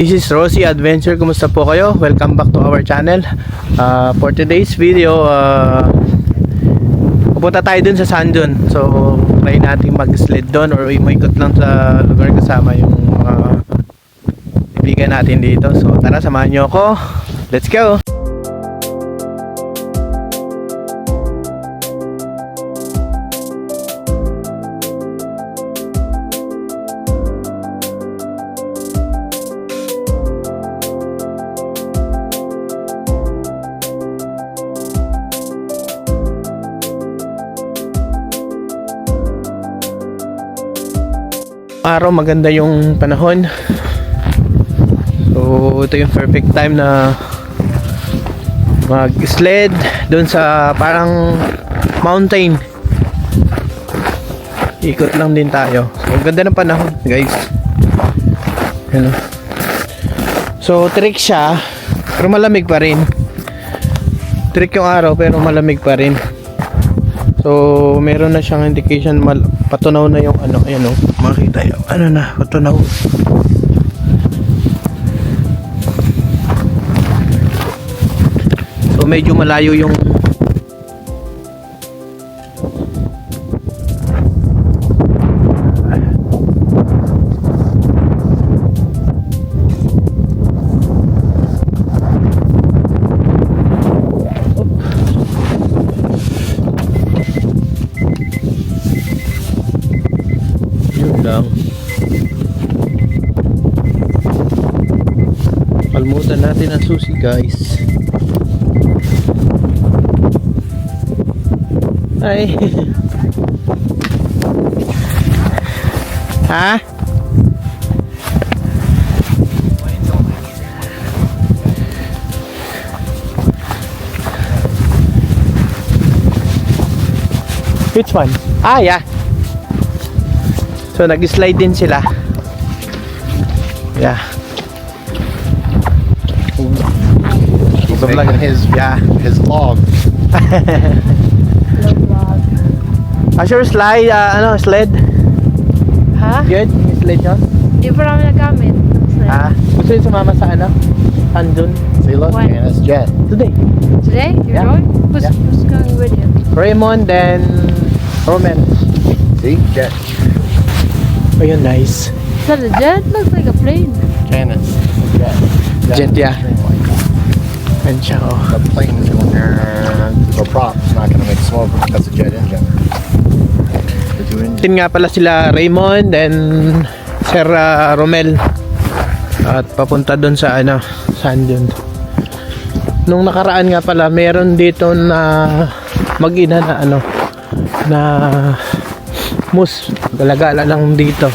This is Rosie Adventure. Kumusta po kayo? Welcome back to our channel. For today's video, pupunta tayo dun sa Sandun. So, try natin mag-sled doon or umaikot lang sa lugar kasama yung mga kaibigan natin dito. So, tara, samahan nyo ako. Let's go! Araw, maganda yung panahon. So ito yung perfect time na mag-sled doon sa parang mountain. Ikot lang din tayo. So ganda ng panahon, guys. Ano? So trick siya, pero malamig pa rin. Trick yung araw pero malamig pa rin. So meron na siyang indication, patunaw na yung ano, ayan o, makita yung ano na, patunaw. So medyo malayo yung lang. Kalmutan natin ang susi, guys. Ay. Ha? Which one? Ah, yeah. So nag-slide din sila. Yeah. He's making his log. Sure slide, sled? Ha? Good? Yung sled yun? Di pa namin nagamit. Gusto yung sumama sa Sandun? See, look, What? man, it's Jet. Today. Today? You're Yeah. going? Who's Yeah. going with you? Raymond, then Roman. See, Jet. Ayun, nice. Is that a jet? Looks like a plane. Janice. Jet. Jet, yeah. Streamline. Ayun siya, oh. The plane is going the prop is not going to make smoke. That's a jet engine. The two engines. Tin nga pala sila Raymond, then Sir Romel. At papunta doon sa Sandun. Nung nakaraan nga pala, meron dito na mag-ina na na moose, galagala lang dito.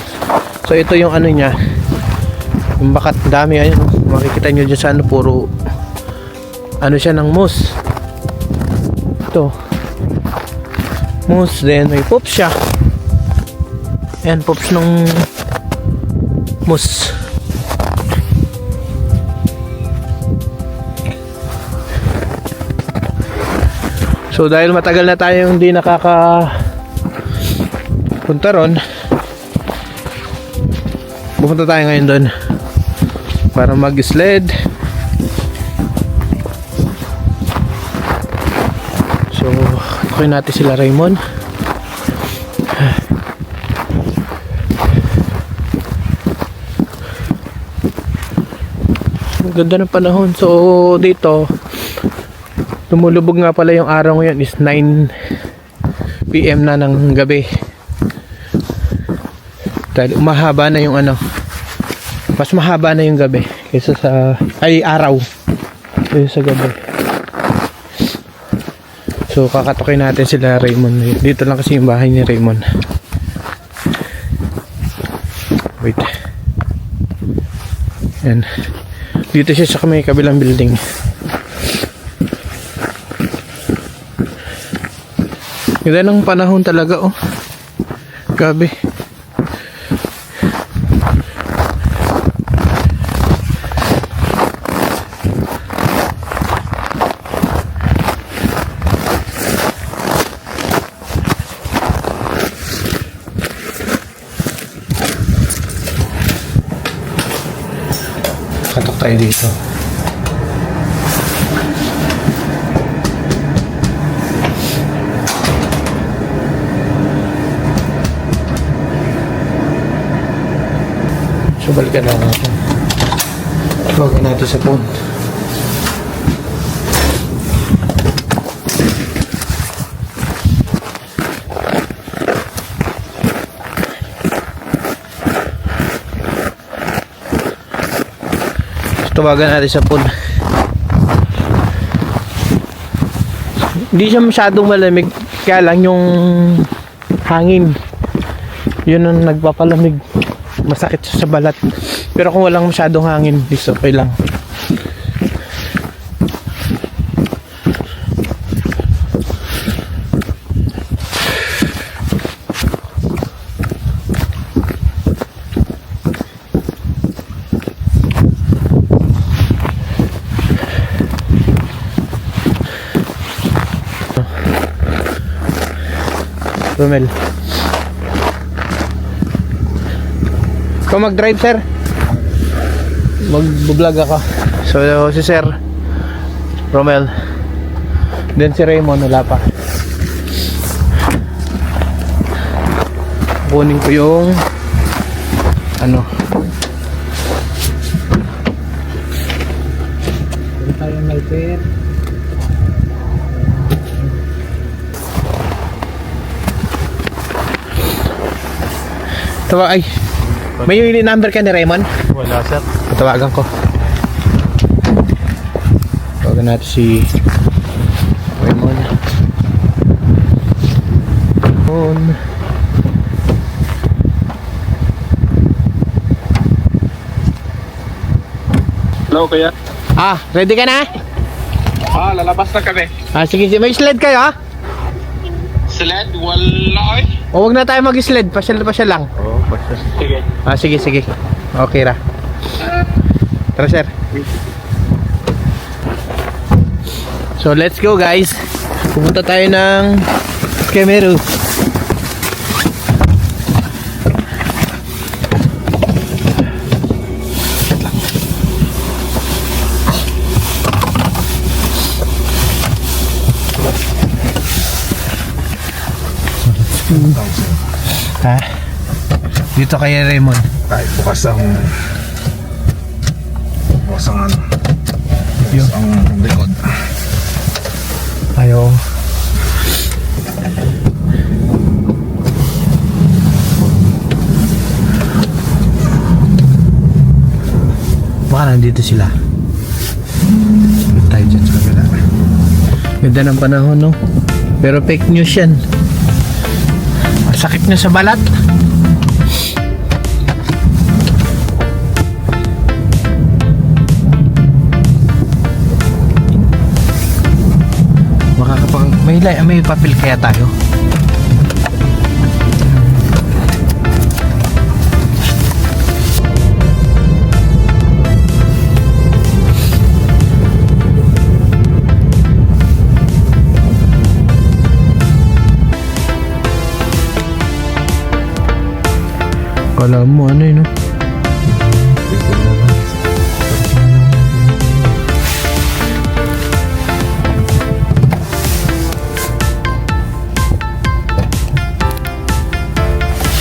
So ito yung niya, yung bakat dami. Ayun, makikita nyo dyan sa puro siya ng moose. Ito moose, then may poops siya. Ayan, poops ng moose. So dahil matagal na tayong hindi punta ron, pupunta tayo ngayon doon para mag-sled. So tukoy natin sila Raymond. Ang ganda ng panahon. So dito lumulubog nga pala yung araw ngayon is 9 PM na ng gabi. Dahil umahaba na yung mas mahaba na yung gabi kaysa sa araw kaysa sa gabi. So kakatukin natin sila Raymond. Dito lang kasi yung bahay ni Raymond. Wait. Yan. Dito siya sa may kabilang building. Ganda ng panahon talaga, oh. Gabi. Katok tayo dito. So balikan lang natin. Huwag natin sa phone. Tawagan natin sa phone. Hindi siya masyadong malamig, kaya lang yung hangin yun ang nagpapalamig, masakit siya sa balat. Pero kung walang masyadong hangin, is okay lang. Romel, ikaw mag-drive, sir. Mag-vlog ako. So si Sir Romel, then si Raymond wala pa. Kunin ko yung ano, tayo may pair. Tawa ay. May unit number ka ni Raymond? Wala, sir. Tawagan ko. Tawagan natin si Raymond. Hello, kuya. Ready ka na? Lalabas na kami. Sige, may sled kayo, Sled? Wala, eh. O wag na tayo mag-sled, pasyal lang. Oh, basta. Sige. Sige. Okay ra. Tara, sir. So, let's go, guys. Pupunta tayo ng Kemeru. Ha? Dito kay Raymond. Ay, bukas ang ano. Bukas ang likod. Ayaw. Baka nandito sila. Tayo dyan sa kabila. Ganda ng panahon, no? Pero fake news yan. Masakit na sa balat. May papel kaya tayo? Kala mo ano yun, no?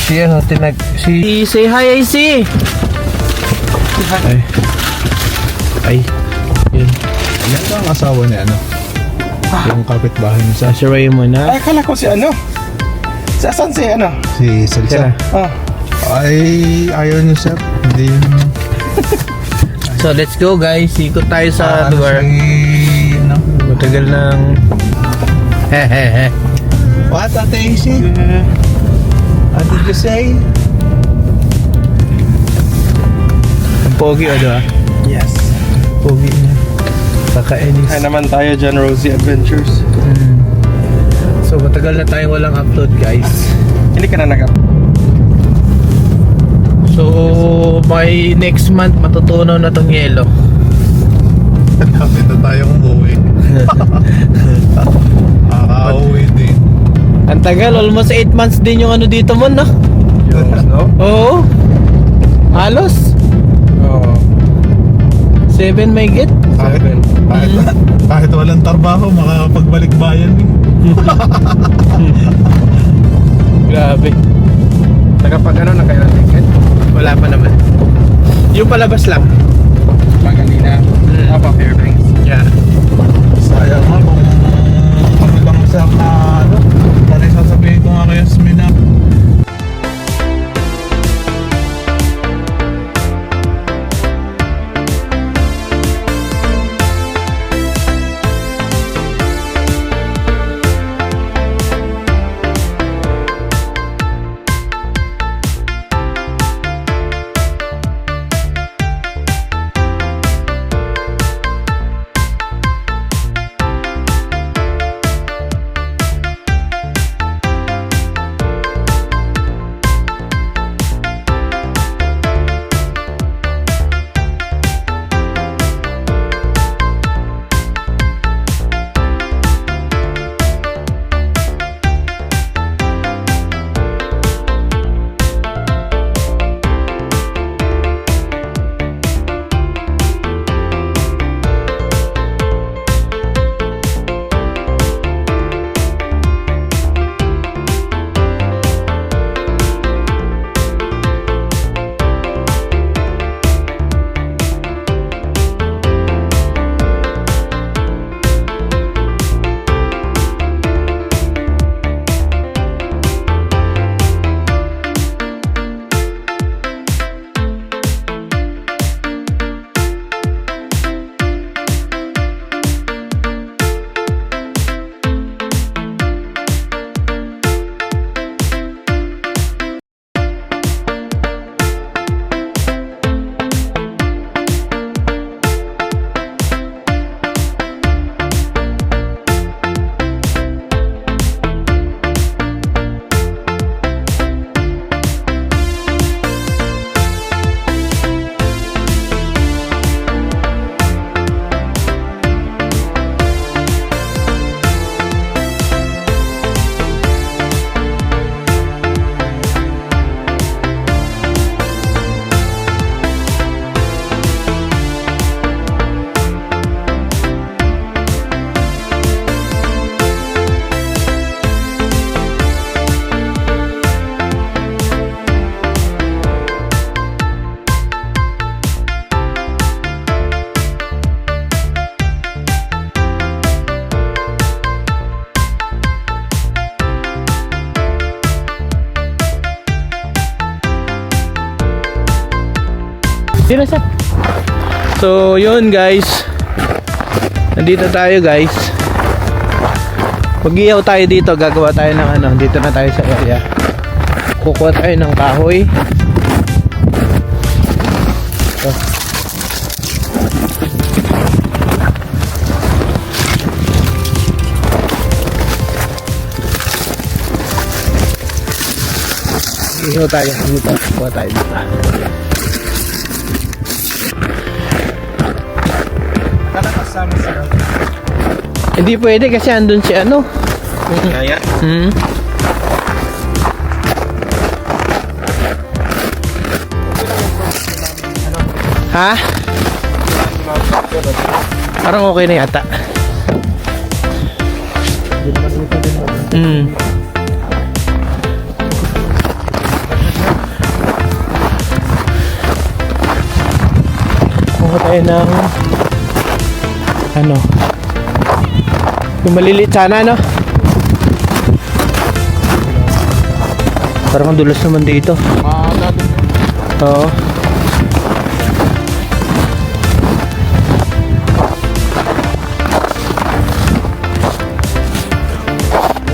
Si ano, say hi, AC! Ay, yun. Yan ba ang asawa ni ano? Yung kapitbahay niya sa... Si Raymond, ha? Ay, akala ko si ano? Saan si ano? Si Salsa. Tara. Ay, ayaw niyo, sir. Hindi yun. So, let's go, guys. Ikot tayo sa lugar. No? Matagal ng... Hehehe. What, Ate AC? What did you say? Ang pogi, o, diba? Yes. Pogi niya. Kakainis. Ay naman tayo dyan, Rosie Adventures. So, matagal na tayong walang upload, guys. Hindi ka na nag-up. So, by next month, matutunaw na tong yelo. Lapit na tayong umuwi. Nakaka-uwi din. Ang tagal, almost 8 months din yung ano dito mo, no? No? Oo. Halos. Oo. 7 may get. Kahit walang trabaho, makakapagbalik bayan eh. Grabe. Nakapag ano na kayo ng ticket? Wala pa naman. Yung palabas lang. Pagalina. Apa Fairbanks. Yeah. Sayang nga kung ano lang sa na ano. Tari sasabihin ko nga kay Yasmin na Sino siya? So, yun guys. Nandito tayo guys. Mag-ihaw tayo dito. Gagawa tayo ng ano. Dito na tayo sa area. Kukuha tayo ng kahoy. Ito. Ihaw tayo dito. Kukuha tayo dito. Kasama siya. Hindi pwede kasi andun si ano. Kaya? Hmm. Ha? Parang okay na yata. Hmm. Kuha tayo ng ano, yung maliliit sana, no? Parang ang dulas naman dito. Oo.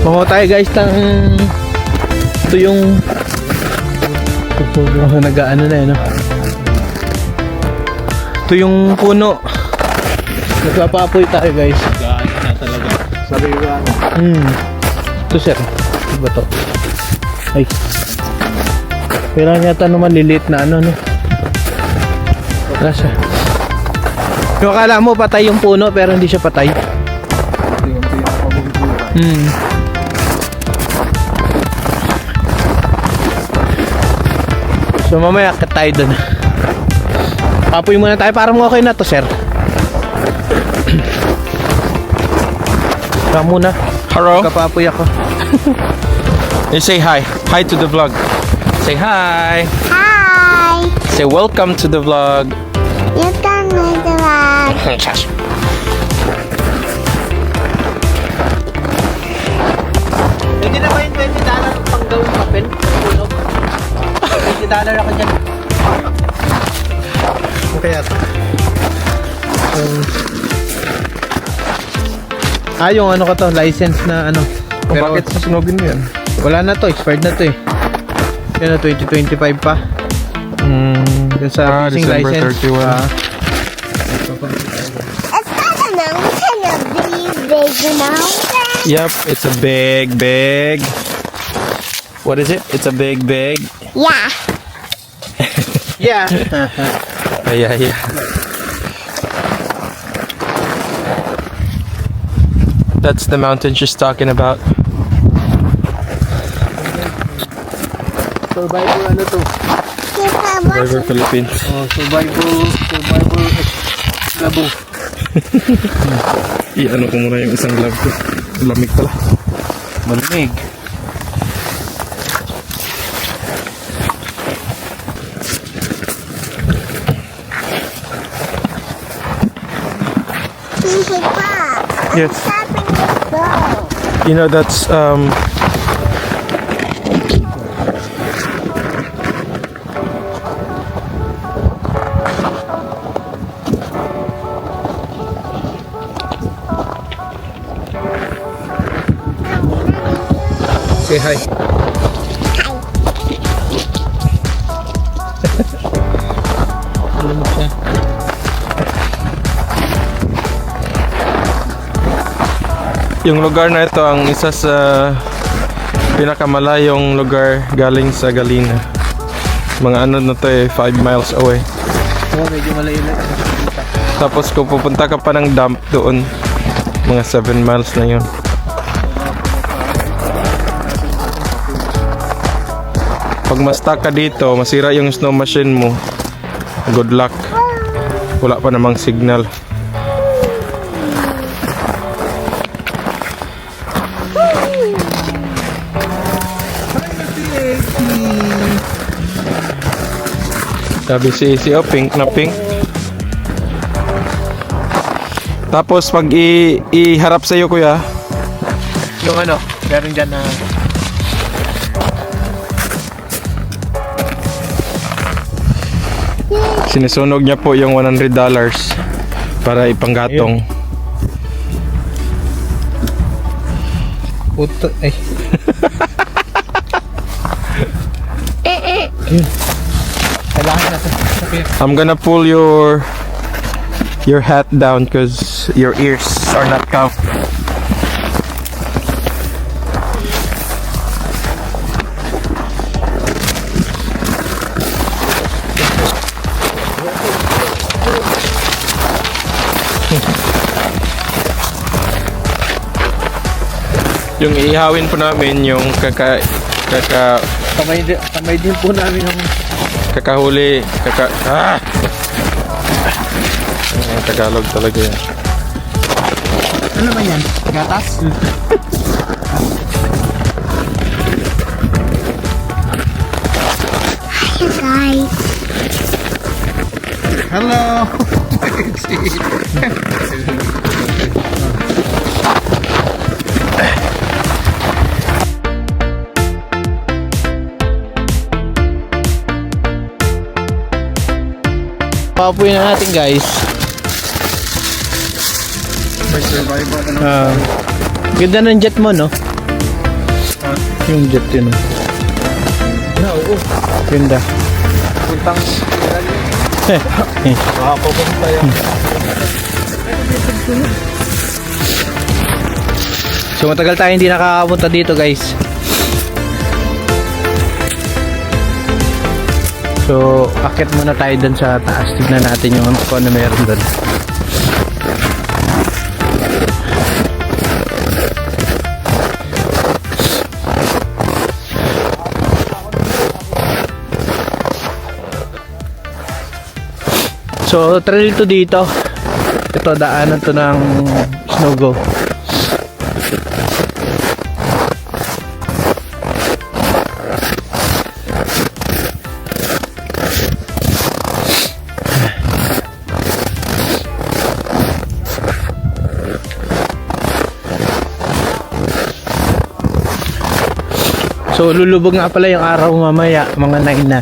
Mango tayo guys ng ito yung nag-ano na yun, no? Ito yung puno. Nagpapapoy tayo guys. gaano na talaga. Sariwa na. Ito sir. Ano ba to? Ay. Kailangan yata naman maliliit na ano, no? Wala siya. Yung akala mo patay yung puno pero hindi siya patay. So mamaya akit tayo dun. Papoy muna tayo. Parang okay na to, sir. Saka muna. Hello. Kapapoy ako. You say hi. Hi to the vlog. Say hi. Hi! Say welcome to the vlog. You can make the ride. Pwede na ba yung $20 pang gawing papel? Tulog. $20 ako dyan. Okay at. Yung ano ko to, license na ano. Pero Bakit susunogin mo yan? wala na to, expired na to eh. Yun na, 2025 pa. Yun sa fishing December license. 31. It's not a mountain, a big mountain. Yep, it's a big. What is it? It's a big. Yeah. Yeah. Yeah. That's the mountain she's talking about. Survival ano to? River Philippines. Oh, survival labo. I-ano ko muna yung isang glove ko. Lamig pala. Malamig. Yes. You know that's Say hi. Alam siya. yung lugar na ito ang isa sa pinakamalayong lugar galing sa Galina. Mga ano na to 5 miles away. Oh, medyo malayo na. Tapos kung pupunta ka pa ng dump doon, mga 7 miles na yun. Pag ma-stuck ka dito, masira yung snow machine mo, good luck. Wala pa namang signal. Sabi si oh, pink na pink. Tapos pag iharap sa iyo kuya, Yung ano, meron dyan na sinusunog niya po yung $100 para ipanggatong. puto. Ay. Yun. Kailangan natin. Okay. I'm gonna pull your hat down because your ears are not covered. Yung ihawin po namin yung Kamay din po namin ang kakahuli, Tagalog talaga yan. ano ba yan? Gatas? Guys. Hello. Papuin na natin guys. May survival ano? Ganda ng jet mo, no? Yung jet yun, no? Oo. Ganda. Puntang Pupunta yan. So matagal tayo hindi nakakapunta dito guys. So akit muna tayo dun sa taas. Tignan natin yung kung ano meron dun. So, trail to dito. Ito, daanan to ng Snow Go. So, lulubog nga pala yung araw mamaya, mga 9 na.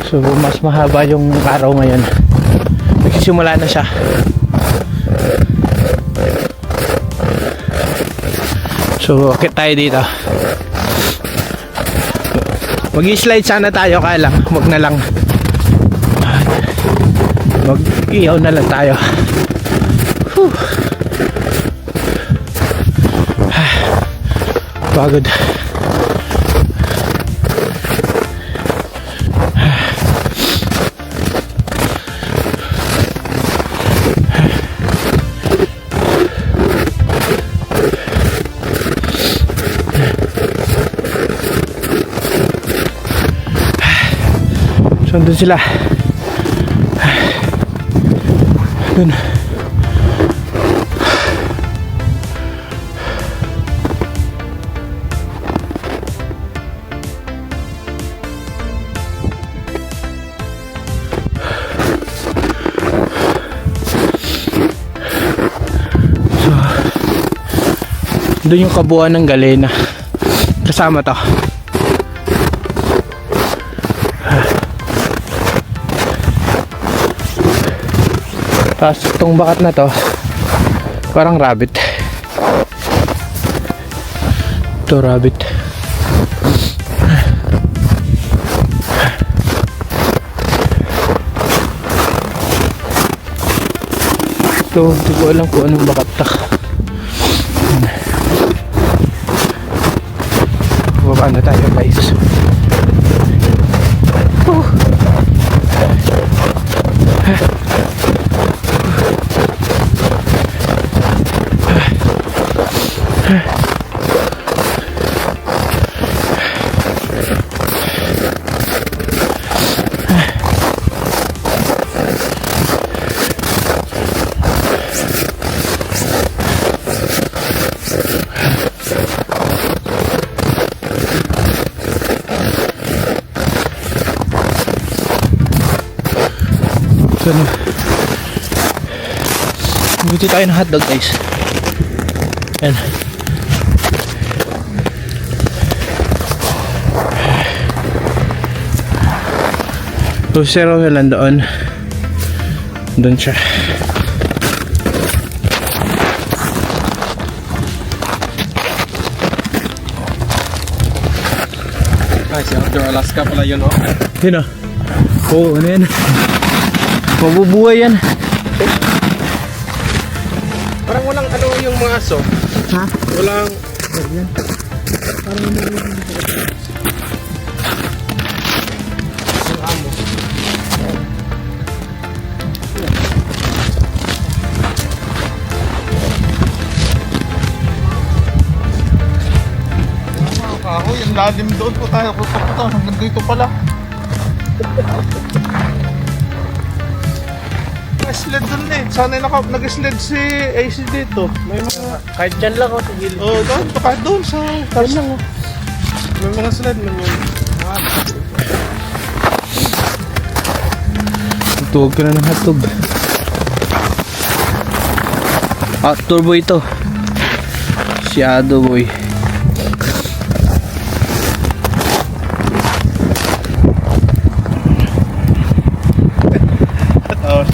So, mas mahaba yung araw ngayon. Nagsisimula na siya. So, akit tayo dito. Mag-i-slide sana tayo, kaya lang, wag na lang. Mag-ihaw na lang tayo. Whew. Pagod. So, andun sila. Dun. So, doon yung kabuuan ng Galena. Kasama to. Tapos itong bakat na to parang rabbit. Ito rabbit. Ito, hindi ko alam kung anong bakat to. Baba na tayo guys. So, buti tayo ng hotdog guys. Yan. So, si Romel doon. Doon siya. Ay, si Outdoor Alaska pala yun, oh. Yun o. Oo, ano yan? Mabubuhay yan. Parang walang ano yung mga aso. Ha? Walang... Yan. Yung amo. Kahoy, ang lalim doon po tayo pupunta. Hanggang dito pala. Sled doon eh. Sana nag-sled si AC dito. May mga... Kahit dyan lang ako sa gilid. Oh, doon. Kahit doon sa... Kahit lang oh. May mga sled man yun. Tuwag ka na ng hotdog. Outdoor boy ito. Si Ado boy. Oh,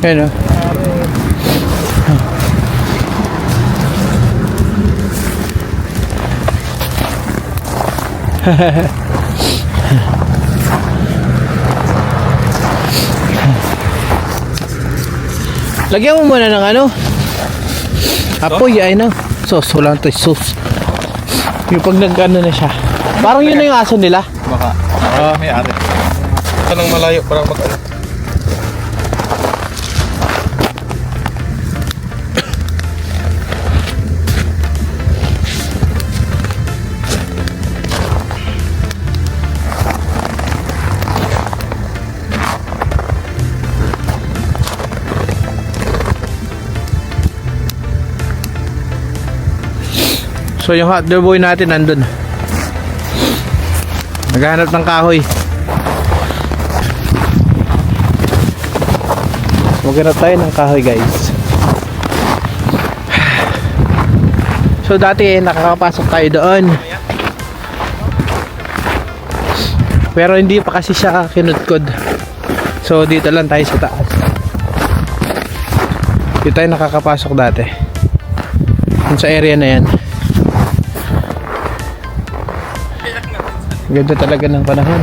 Ayun o. Lagyan mo muna ng ano? Apoy, ay na. Sauce, wala ito sauce. Yung pag nag-ano na siya. Parang yun na yung aso nila. baka. May ari. Ito nang malayo para mag... So yung hotdog boy natin nandun. Naghahanap ng kahoy. Maghanap tayo ng kahoy guys. So dati nakakapasok tayo doon. Pero hindi pa kasi siya kinudkod. So dito lang tayo sa taas. Dito tayo nakakapasok dati. Dun sa area na yan. Ganda talaga ng panahon.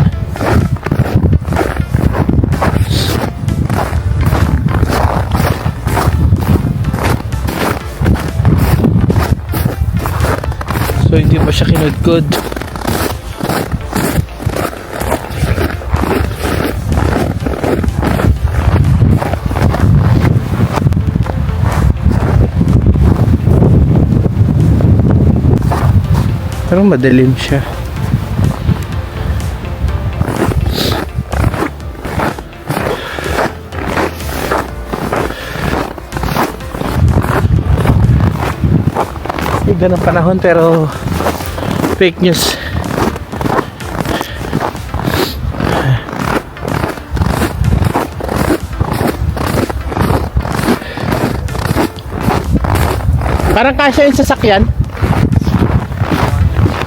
So hindi pa siya kinudkod. Pero madilim siya. Ganda ng panahon pero fake news. Parang kasya yung sasakyan.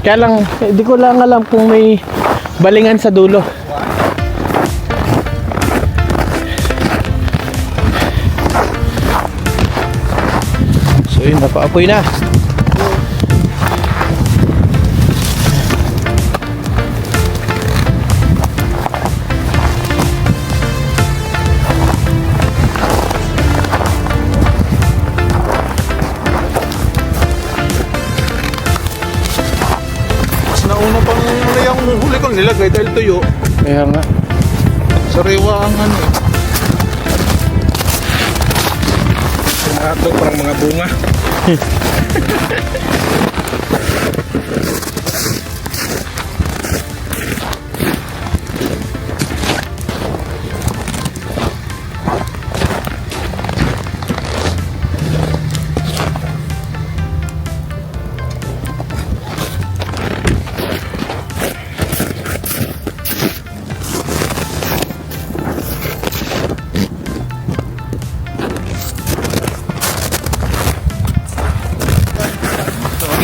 Kaya lang, hindi ko lang alam kung may balingan sa dulo. So yun, napaapoy na. Nauna pang yung huli kong nilagay dahil tuyo. Kaya nga. Sariwa ang ano eh. Hotdog parang mga bunga.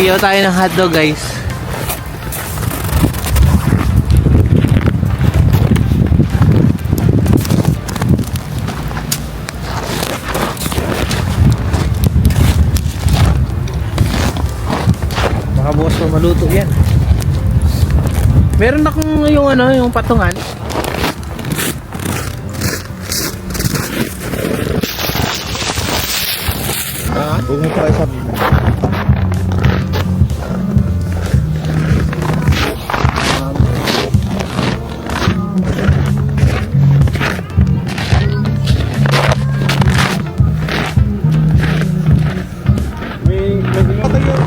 Iyaw tayo ng hotdog guys. Baka bukas pa maluto yan. Meron akong yung ano, yung patungan. Huwag mo pa isa.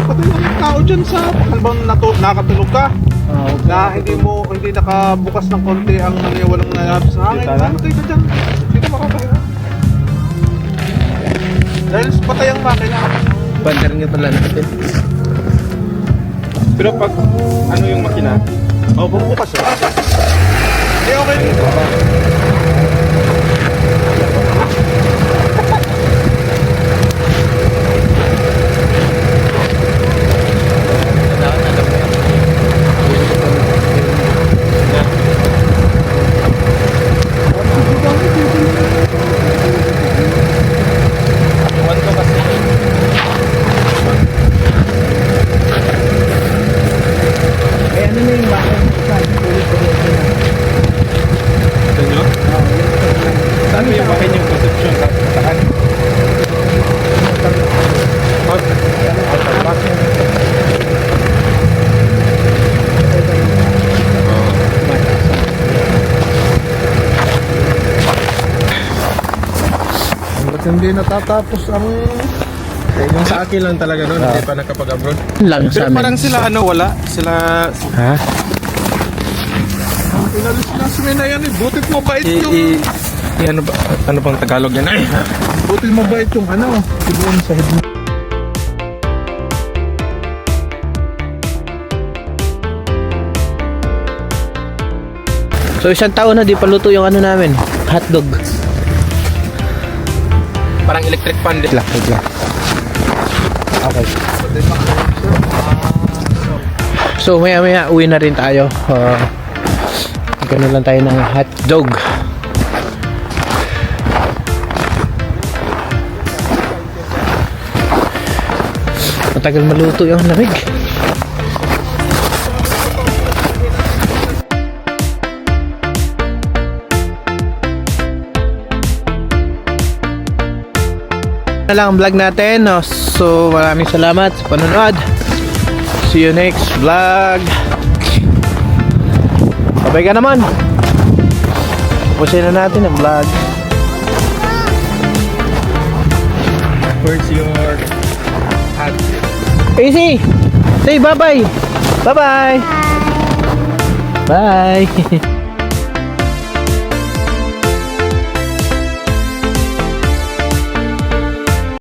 Patay yung tao dyan sa bang nakatulog ka. Hindi nakabukas ng konti ang walang nalabas sa hangin. Ano kayo dyan? Hindi ka makakahiwa. Dahil patay ang makina. Bandar niya pala natin. Pero pag ano yung makina? O, bumubukas siya. Eh, okay. Eh ano na yung bakit? Saan mo yung makin yung conception? Saan? Ba't hindi natatapos ang... Yung sa akin lang talaga doon, hindi pa nakapag-abroad. Lang sa Pero amin. parang sila ano, wala. Sila... Ha? Inalis na sila yan eh. Butit mabait yung... ano ba? Ano bang Tagalog yan? Ay! Butit mabait yung ano. Siguro sa head. So isang taon na di pa luto yung ano namin, hotdog. Parang electric fan din. Wait lang. Okay. So maya uwi na rin tayo. Gano'n lang tayo ng hotdog. Matagal maluto yung lamig. Na lang ang vlog natin, no? So maraming salamat sa panonood. See you next vlog. Babay ka naman. Tapusin na natin ang vlog. Where's your hat? Easy. Say bye-bye. Bye-bye. Bye.